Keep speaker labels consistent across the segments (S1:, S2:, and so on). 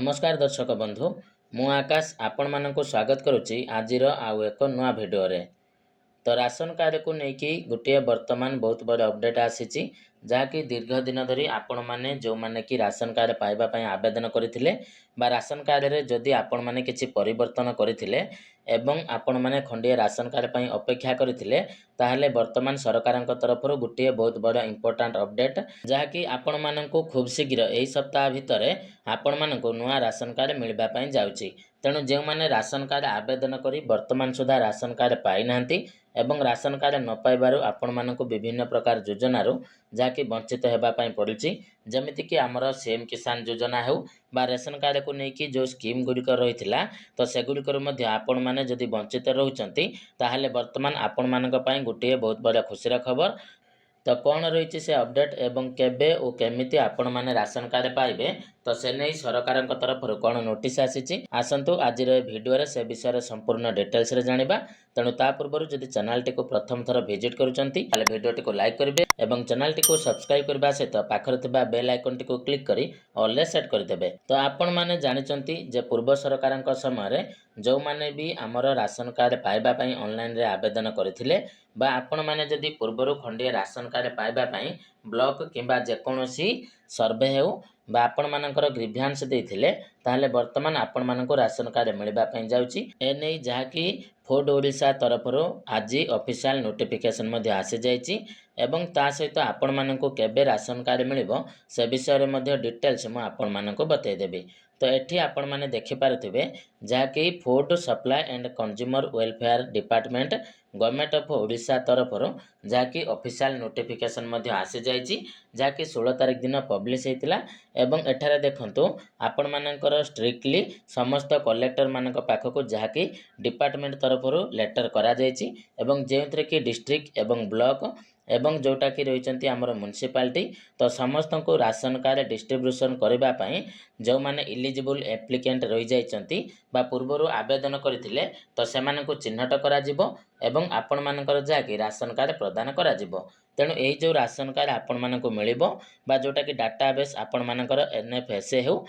S1: नमस्कार दर्शक बंधु मु आकाश आपण मानक स्वागत करुच्ची आजिर आउ एक नुआ भिडियो रे। तो राशन कार्ड को लेकिन गोटे वर्तमान बहुत बड़ अपडेट आसी जहाँकि दीर्घ दिन धरी आपण मैंने जो मैंने कि राशन कार्ड पाइबापी आवेदन करते राशन कार्ड रे जदि आपण मैंने किसी परिवर्तन करते एवं आपण मैंने खंडिया राशन कार्ड पर अपेक्षा करते ताहले वर्तमान सरकार तरफ गोटे बहुत बड़ इंपोर्टाट अपडेट जहाँकि आपण मानक खूब शीघ्र यही सप्ताह भितर आपण मानक नुआ राशन कार्ड मिलवाई जाऊँगी। तेणु जो मैंने राशन कार्ड आवेदन करी वर्तमान सुधा राशन कार्ड पाई नांती एवं राशन कार्ड न पाइबारु आपण मानक विभिन्न प्रकार योजनार जहाँकि वंचित होगापाई पड़ी जमीती कि आमर सीएम किसान योजना हो बा रेशन कार्ड को लेकिन जो स्कीम गुड़िक रही तो सेगुड़िक आपण मैंने जदि वंचित रोचंती ताहले वर्तमान आपण मानक पई गोटे बहुत बड़ा खुशीर खबर। तो कौन रही से अपडेट एवं केबे और केमिति आपण माने राशन कार्ड पाइबे तो से नहीं सरकार तरफ कौन नोटिस आसी आसतु आज भिडियो रे से विषय संपूर्ण डिटेल्स रे जानिबा। तेणु ता पूर्व जदि चैनल टी को प्रथम थर विजिट करुचंती ताले भिडियो टी को लाइक करिवे एवं चैनल टी को सब्सक्राइब करबा सहित पाखर थिबा बेल आइकन टी को क्लिक करी ऑल रे सेट करदेबे। तो आपण माने जानिचंती जे पूर्व सरकार समय रे जो माने भी आमर राशन कार्ड पाइबा पई ऑनलाइन रे आवेदन करथिले बा आपण माने जदि पूर्वरु खंडिया राशन कार्ड पाइबा पई ब्लॉक किंबा जेकोसी सर्वे हो बा आपण मानकर ग्रीभ्यांस देथिले ताहले वर्तमान आपण मानको राशन कार्ड मिलबा पई जाउची एनै जहाँकि फूड ओडिशा तरफ आज ऑफिशियल नोटिफिकेशन मध्ये आसी जाइची एवं ता सहित आपण मानको केबे राशन कार्ड मिलिबो से विषय रे मध्ये डिटेल्स मु आपण मानको बतै देबी। तो एठी आपण माने देखि पारुथिबे जहाँकि food supply and consumer welfare department government of Odisha तरफ जहाँकि ऑफिशियल नोटिफिकेशन मध्ये आसी जाइची जहाँकि 16 तारिख दिन पब्लिश होइतिला एवं एठारे देखंतु आपण मानकर स्ट्रिक्टली समस्त कलेक्टर मानक पाखक जहाँकि डिपार्टमेंट तरफ लेटर करा जाइची एवं जेउथरे कि डिस्ट्रिक्ट एवं ब्लॉक एवं जोटा कि रही आमर म्युनिसिपालिटी तो समस्त को राशन कार्ड डिस्ट्रीब्यूशन करने जो माने इलिजिबल एप्लिकेंट रही जाइछंती बा पूर्वर आवेदन करथिले तो सेमान को चिन्हट करा जिवो एवं आपण मानकर जाकि राशन कार्ड प्रदान करा जिवो। तेणु यही जो राशन कार्ड आपण मानक मिलिबो बा जोटा कि डाटाबेस आपण मानकर एनएफएसए हो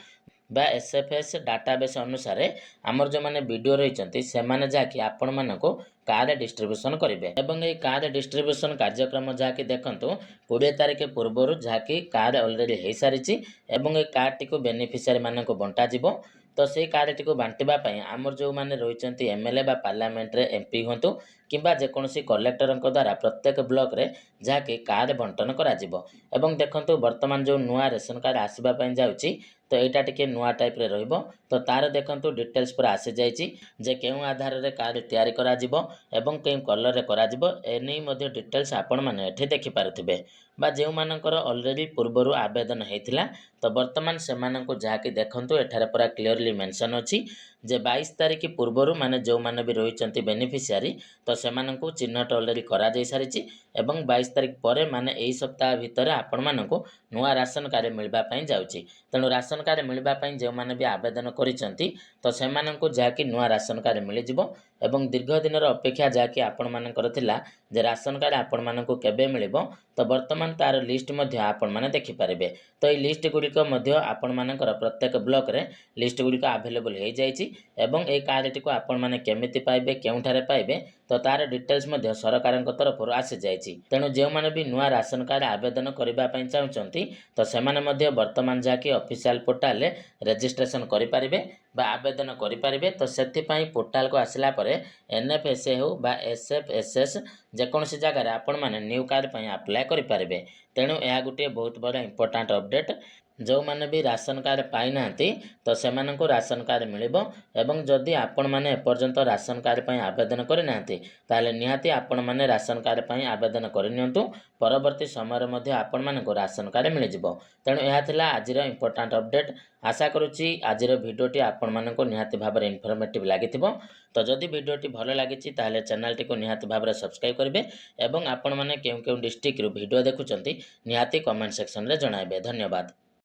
S1: बा एसएफएस डाटाबेस अनुसार आमर जो माने वीडियो रही से माने जाकि आपण मानको कार्ड डिस्ट्रीब्यूशन करेंगे एवं ये कार्ड डिस्ट्रीब्यूशन कार्यक्रम जहाँकि देखंतु 20 तारिख पूर्व जहाँकि कार्ड ऑलरेडी हो सारी एवं ये कार्ड टी को बेनिफिशियरी मानक बंटा जिवो। तो से कार्ड टी को बांटिबा पई आमर जो माने रही एमएलए बा पार्लियामेंट रे एमपी हंतु किंबा जेकोसी कलेक्टर द्वारा प्रत्येक ब्लॉक रे जहाँकि कार्ड बंटन करा जिवो। एवं देखंतु वर्तमान जो नुआ रेशन कार्ड आसीबा पई जाउची तो यहाँ टिके नुआ टाइप रे रहिबो। तो तार देखंतु डिटेल्स पूरा आसी जाइची जे केउ आधार रे कार्ड तैयारी करा जिवो एवं केउ कलर रे करा जिवो एनै मध्ये डिटेल्स आपण माने एठी देखि पारुथिबे बा जेउ मानकर ऑलरेडी पूर्वरु आवेदन हेतिला तो वर्तमान से माननको जाकि देखंतु एठारे पूरा क्लियरली मेंशन अछि जे 22 तारिख पूर्वरु माने जो माने भी रहिचंती बेनिफिशियरी तो सेमाननको चिन्हट ऑलरेडी करा जाय सारिची एवं 22 तारिख परे माने एई सप्ताह भितर आपण माननको नुआ राशन कार्ड मिलबा पई जाउची। तेणु राशन कार्ड मिलबा पई जो माने भी आवेदन करिसंती तो सेमाननको जाकि नुआ राशन कार्ड मिल जिवो एवं दीर्घ दिनर अपेक्षा जाकि आपण मानकर थिला जे राशन कार्ड आपण माननको केबे मिलिबो तो वर्तमान तार लिस्ट मध्ये आपण माने देखि पारिबे। तो ये लिस्ट गुड़िक मध्य आपण मानकर प्रत्येक ब्लॉक रे लिस्ट गुड़िक अवेलेबल हो जाइची एवं ए कार्ड टी को आपण माने केमिति पाइबे केउठारे पाइबे तो तार डिटेल्स मध्ये सरकार तरफ आसी जाइची। तेणु जो माने भी नुआ राशन कार्ड आवेदन करबा पई चाहुचंती तो सेमाने मध्ये वर्तमान जाकि ऑफिशियल पोर्टल रे रजिस्ट्रेशन करि पारिबे बा आवेदन करि पारिबे। तो सेथि पई पोर्टल को आसिला परे एनएफएसए हो बा एसएफएसएस जेकोसी जगह आपण माने न्यू कार्ड पई अप्लाई करि पारिबे। तेणु यह गोटे बहुत बड़ा इंपोर्टाट अपडेट जो माने भी राशन कार्ड पाई नांती तो सेमाननको राशन कार्ड मिलिबो एवं जदि आपण माने एपर्यंत राशन कार्ड पई आवेदन करि नांती ताले निहाती आपण माने राशन कार्ड पई आवेदन करिनियंतु परवर्ती समय मध्ये आपण मानको राशन कार्ड मिल जिवो। तेणु यह थिला आजिर इंपोर्टाट अपडेट आशा करूची आजिर भिडियोटी आपण मानको निहाती भाबरे इनफॉर्मेटिव लागिथिबो। तो जदि भिडियोटी भलो लागिची ताले चैनल टी को निहाती भाबरे सब्सक्राइब करिवे एवं आपण माने केउ केउ डिस्ट्रिक्ट रु भिडियो देखुचंती निहाती कमेंट सेक्शन रे जणाइबे। धन्यवाद।